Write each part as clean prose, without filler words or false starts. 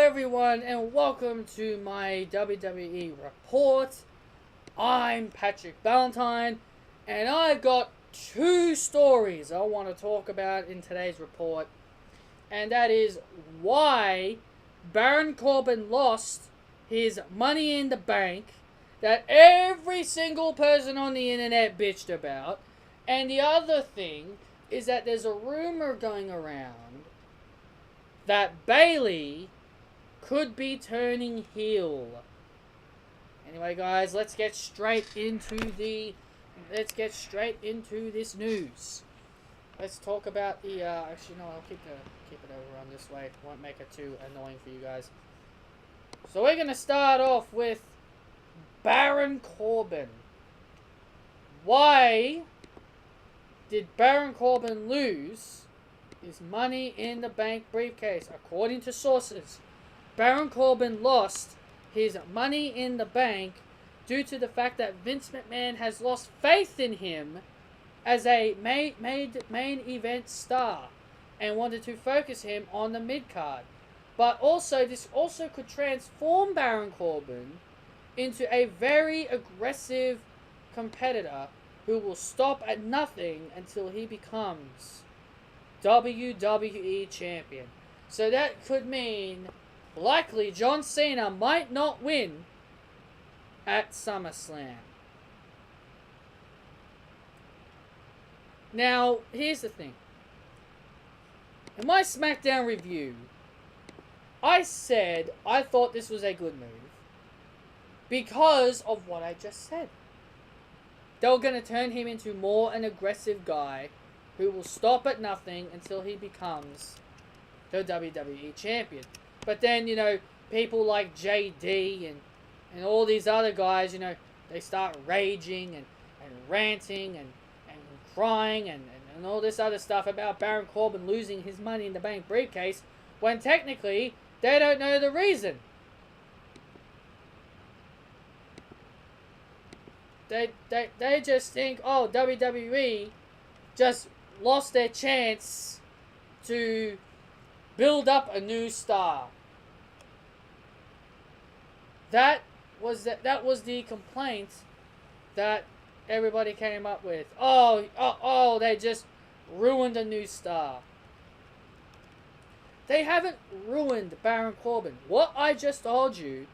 everyone, and welcome to my WWE report. I'm Patrick Ballantyne, and I've got two stories I want to talk about in today's report, and that is why Baron Corbin lost his Money in the Bank that every single person on the internet bitched about, and the other thing is that there's a rumor going around that Bayley could be turning heel. Anyway, guys, let's get straight into this news. Let's talk about the. Actually, no, I'll keep it over on this way. Won't make it too annoying for you guys. So we're gonna start off with Baron Corbin. Why did Baron Corbin lose his Money in the Bank briefcase? According to sources, Baron Corbin lost his Money in the Bank due to the fact that Vince McMahon has lost faith in him as a main event star and wanted to focus him on the mid-card. But also, this also could transform Baron Corbin into a very aggressive competitor who will stop at nothing until he becomes WWE champion. So that could mean likely John Cena might not win at SummerSlam. Now, here's the thing. In my SmackDown review, I said I thought this was a good move because of what I just said. They were going to turn him into more an aggressive guy who will stop at nothing until he becomes the WWE champion. But then, people like JD and all these other guys, they start raging and ranting and crying and all this other stuff about Baron Corbin losing his Money in the Bank briefcase when technically they don't know the reason. They just think, oh, WWE just lost their chance to build up a new star. That was the complaint that everybody came up with. Oh, they just ruined a new star. They haven't ruined Baron Corbin. What I just told you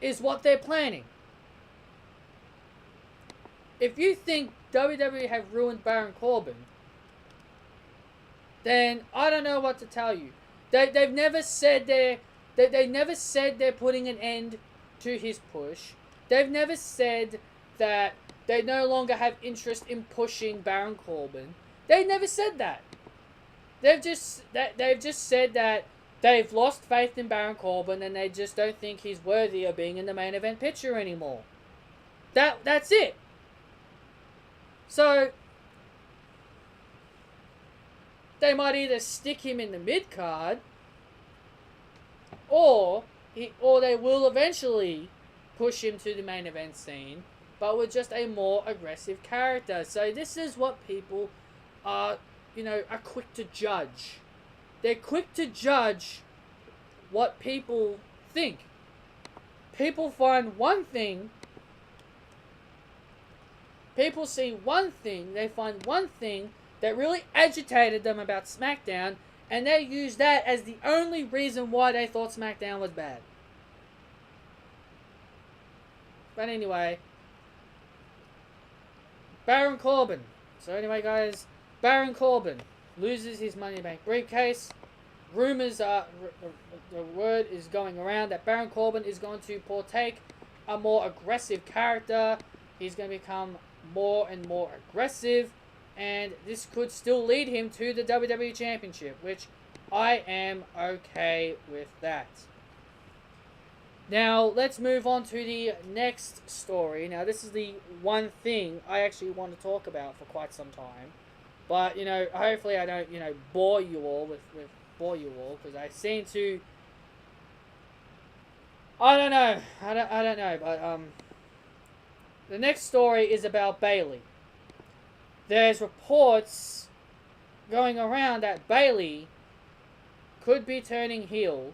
is what they're planning. If you think WWE have ruined Baron Corbin, then I don't know what to tell you. They've never said they never said they're putting an end to his push. They've never said that they no longer have interest in pushing Baron Corbin. They never said that. They've just said that they've lost faith in Baron Corbin and they just don't think he's worthy of being in the main event picture anymore. That's it. So they might either stick him in the mid-card or they will eventually push him to the main event scene, but with just a more aggressive character. So this is what people are quick to judge. They're quick to judge what people think. People find one thing, people see one thing, they find one thing that really agitated them about SmackDown, and they use that as the only reason why they thought SmackDown was bad. But anyway, Baron Corbin. So anyway, guys, Baron Corbin loses his Money in the Bank briefcase. Rumors are, the word is going around that Baron Corbin is going to partake a more aggressive character. He's going to become more and more aggressive, and this could still lead him to the WWE Championship, which I am okay with that. Now, let's move on to the next story. Now, this is the one thing I actually want to talk about for quite some time. But, hopefully I don't, bore you all because I seem to... I don't know, but, the next story is about Bayley. There's reports going around that Bayley could be turning heel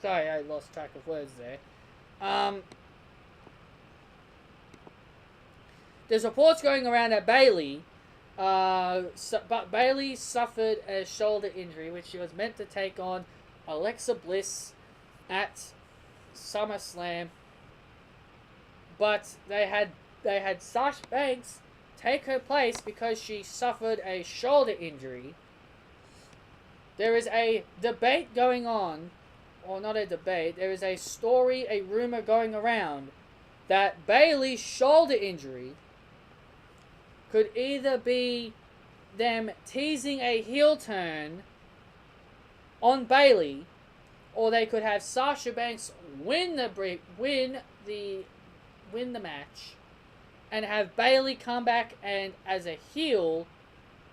Sorry, I lost track of words there. There's reports going around that Bayley, but Bayley suffered a shoulder injury, which she was meant to take on Alexa Bliss at SummerSlam. But they had Sasha Banks take her place because she suffered a shoulder injury. There is a debate going on, or not a debate, there is a story, a rumor going around that Bayley's shoulder injury could either be them teasing a heel turn on Bayley, or they could have Sasha Banks win the match, and have Bayley come back and as a heel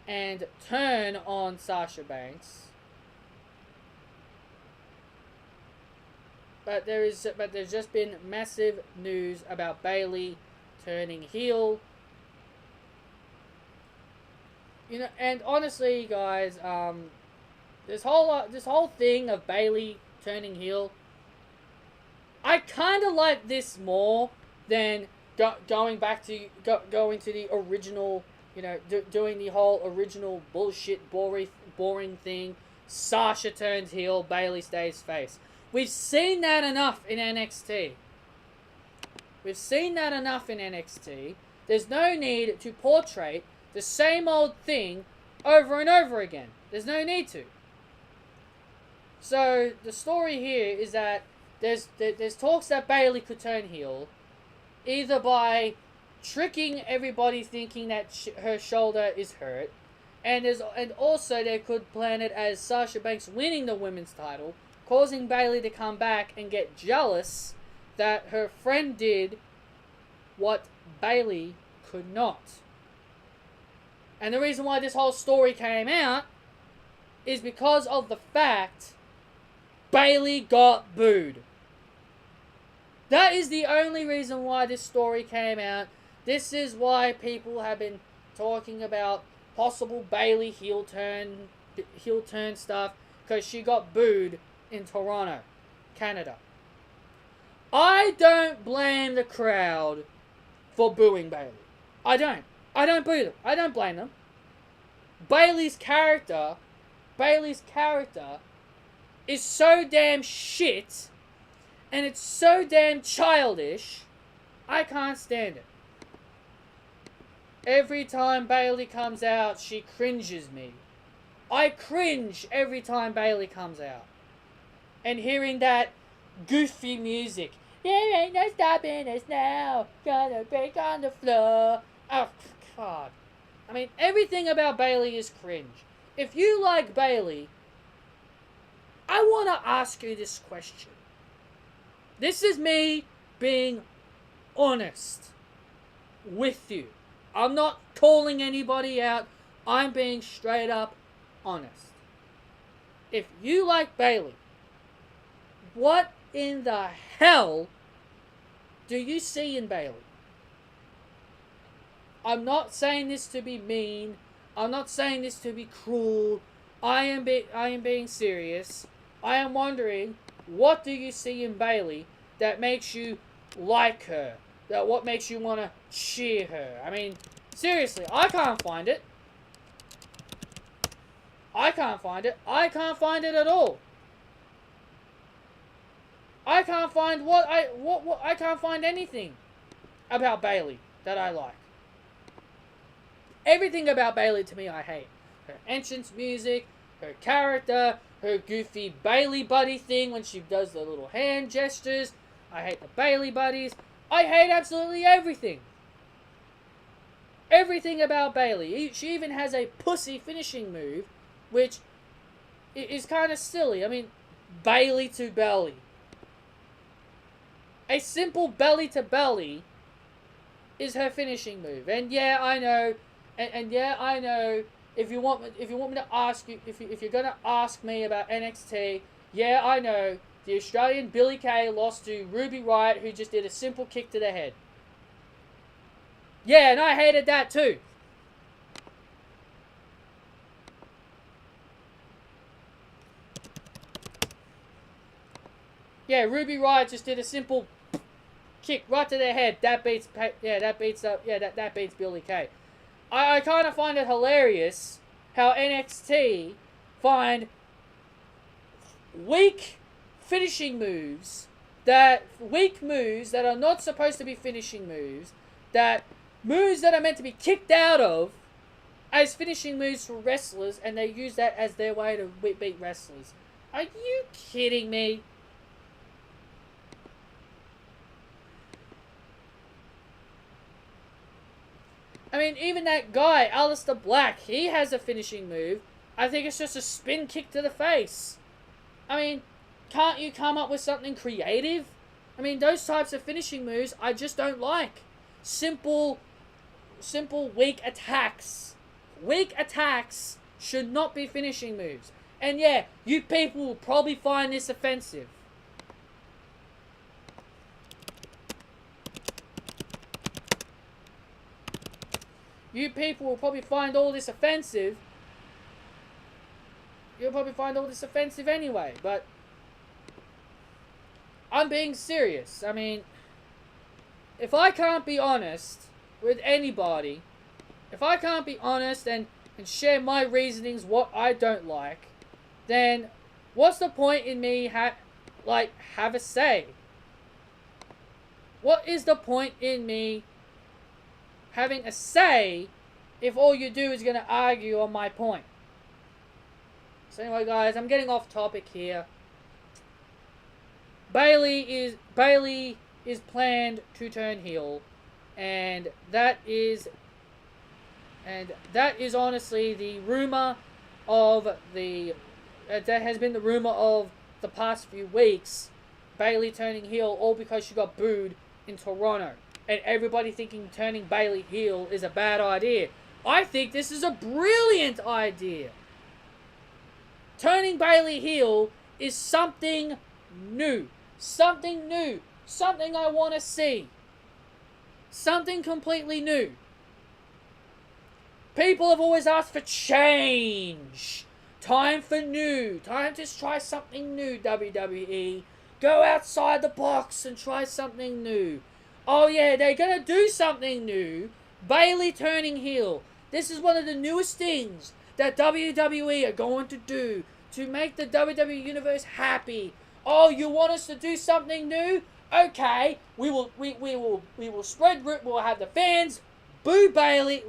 and turn on Sasha Banks. But there's just been massive news about Bayley turning heel. You know, and honestly, guys, this whole thing of Bayley turning heel, I kind of like this more than going back to going to the original. You know, doing the whole original bullshit, boring thing. Sasha turns heel, Bayley stays face. We've seen that enough in NXT. There's no need to portray the same old thing over and over again. There's no need to. So the story here is that there's talks that Bayley could turn heel, either by tricking everybody thinking that her shoulder is hurt, and also they could plan it as Sasha Banks winning the women's title, causing Bayley to come back and get jealous that her friend did what Bayley could not. And the reason why this whole story came out is because of the fact Bayley got booed. That is the only reason why this story came out. This is why people have been talking about possible Bayley heel turn stuff, because she got booed in Toronto, Canada. I don't blame the crowd for booing Bayley. I don't boo them. I don't blame them. Bayley's character is so damn shit, and it's so damn childish, I can't stand it. Every time Bayley comes out, she cringes me. I cringe every time Bayley comes out. And hearing that goofy music, there ain't no stopping us now, gonna break on the floor. Oh, God. I mean, everything about Bayley is cringe. If you like Bayley, I want to ask you this question. This is me being honest with you. I'm not calling anybody out. I'm being straight up honest. If you like Bayley, what in the hell do you see in Bayley? I'm not saying this to be mean. I'm not saying this to be cruel. I am being serious. I am wondering, what do you see in Bayley that makes you like her? What makes you want to cheer her? I mean, seriously, I can't find it. I can't find it at all. I can't find I can't find anything about Bayley that I like. Everything about Bayley to me I hate. Her entrance music, her character, her goofy Bayley buddy thing when she does the little hand gestures. I hate the Bayley buddies. I hate absolutely everything. Everything about Bayley. She even has a pussy finishing move, which is kind of silly. I mean, Bayley to belly. A simple belly to belly is her finishing move. And yeah, I know. And yeah, I know. If you want me to ask you, if you're gonna ask me about NXT, yeah, I know. The Australian Billie Kay lost to Ruby Riott, who just did a simple kick to the head. Yeah, and I hated that too. Yeah, Ruby Riott just did a simple kick right to their head. That beats that beats Billy Kay. I kind of find it hilarious how NXT find weak moves that are not supposed to be finishing moves, that moves that are meant to be kicked out of as finishing moves for wrestlers, and they use that as their way to beat wrestlers. Are you kidding me? I mean, even that guy, Aleister Black, he has a finishing move. I think it's just a spin kick to the face. I mean, can't you come up with something creative? I mean, those types of finishing moves I just don't like. Simple weak attacks. Weak attacks should not be finishing moves. And yeah, you people will probably find this offensive. You people will probably find all this offensive. You'll probably find all this offensive anyway, but I'm being serious. I mean, if I can't be honest with anybody, if I can't be honest and share my reasonings, what I don't like, then what's the point in me have a say? What is the point in me having a say if all you do is going to argue on my point? So anyway, guys, I'm getting off topic here. Bayley is planned to turn heel, and that is honestly the rumor of that has been the rumor of the past few weeks. Bayley turning heel, all because she got booed in Toronto, and everybody thinking turning Bayley heel is a bad idea. I think this is a brilliant idea. Turning Bayley heel is something new. Something new. Something I want to see. Something completely new. People have always asked for change. Time for new. Time to try something new, WWE. Go outside the box and try something new. Oh yeah, they're going to do something new. Bayley turning heel. This is one of the newest things that WWE are going to do to make the WWE Universe happy. Oh, you want us to do something new? Okay, we'll have the fans boo Bayley.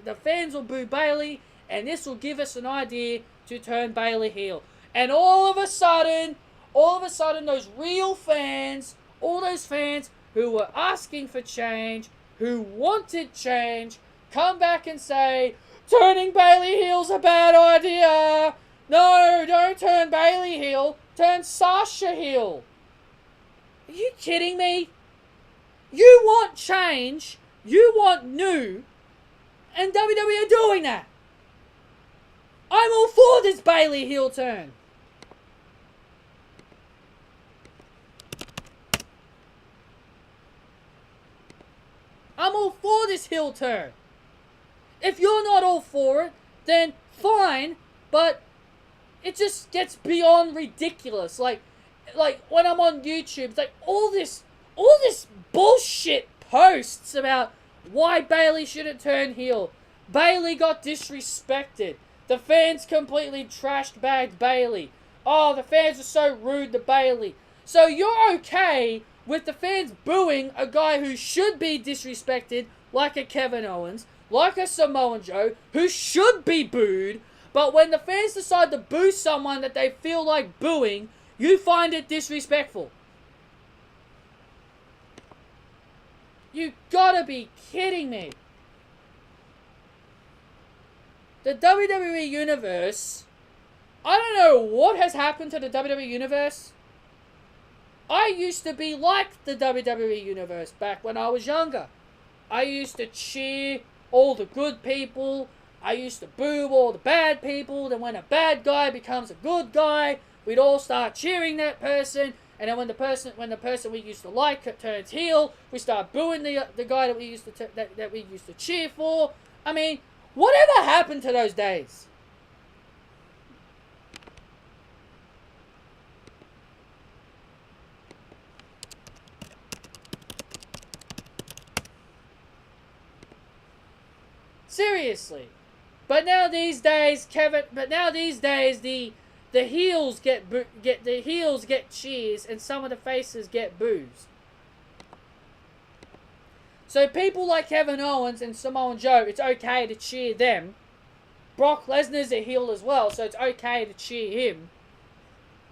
The fans will boo Bayley, and this will give us an idea to turn Bayley heel. And all of a sudden, those real fans, all those fans who were asking for change, who wanted change, come back and say, turning Bayley heel's a bad idea. No, don't turn Bayley heel. Turn Sasha heel. Are you kidding me? You want change, you want new, and WWE are doing that. I'm all for this Bayley heel turn. I'm all for this heel turn. If you're not all for it, then fine, but it just gets beyond ridiculous. Like when I'm on YouTube, it's like all this bullshit posts about why Bayley shouldn't turn heel. Bayley got disrespected. The fans completely trashed-bagged Bayley. Oh, the fans are so rude to Bayley. So you're okay with the fans booing a guy who should be disrespected, like a Kevin Owens, like a Samoa Joe, who should be booed, but when the fans decide to boo someone that they feel like booing, you find it disrespectful. You gotta be kidding me. The WWE Universe, I don't know what has happened to the WWE Universe. I used to be like the WWE Universe back when I was younger. I used to cheer all the good people. I used to boo all the bad people. Then when a bad guy becomes a good guy, we'd all start cheering that person. And then when the person we used to like turns heel, we start booing the guy that we used to cheer for. I mean, whatever happened to those days? Seriously. But now these days, the heels get cheers and some of the faces get boos. So people like Kevin Owens and Samoa Joe, it's okay to cheer them. Brock Lesnar's a heel as well, so it's okay to cheer him.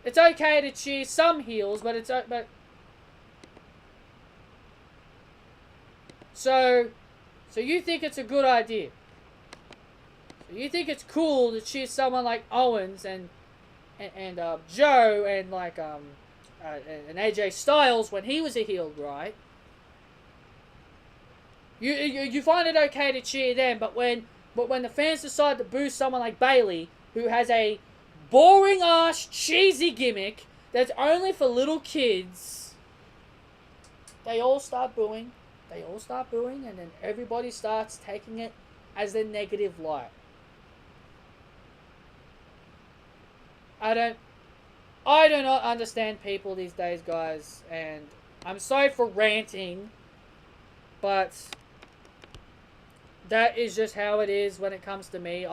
It's okay to cheer some heels, but so you think it's a good idea? So you think it's cool to cheer someone like Owens and Joe and and AJ Styles when he was a heel, right? You find it okay to cheer them, but when the fans decide to boo someone like Bayley, who has a boring ass cheesy gimmick that's only for little kids, they all start booing. And then everybody starts taking it as a negative light. I do not understand people these days, guys, and I'm sorry for ranting, but that is just how it is when it comes to me.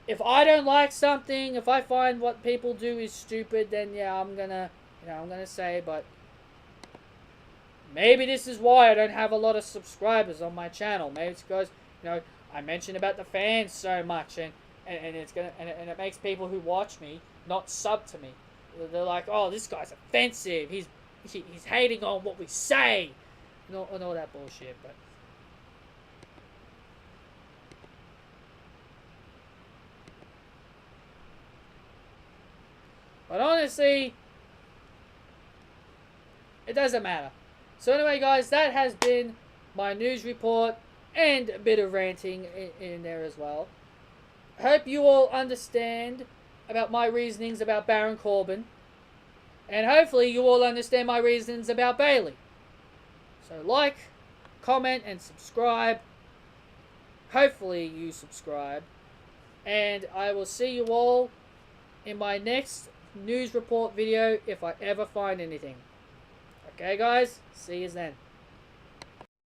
If I don't like something, if I find what people do is stupid, then yeah, I'm gonna say, but maybe this is why I don't have a lot of subscribers on my channel. Maybe it's because, I mention about the fans so much, and it makes people who watch me not sub to me. They're like, oh, this guy's offensive. He's hating on what we say, and all that bullshit. But honestly, it doesn't matter. So anyway, guys, that has been my news report and a bit of ranting in there as well. Hope you all understand about my reasonings about Baron Corbin. And hopefully you all understand my reasons about Bayley. So like, comment, and subscribe. Hopefully you subscribe. And I will see you all in my next news report video if I ever find anything. Okay, guys? See you then.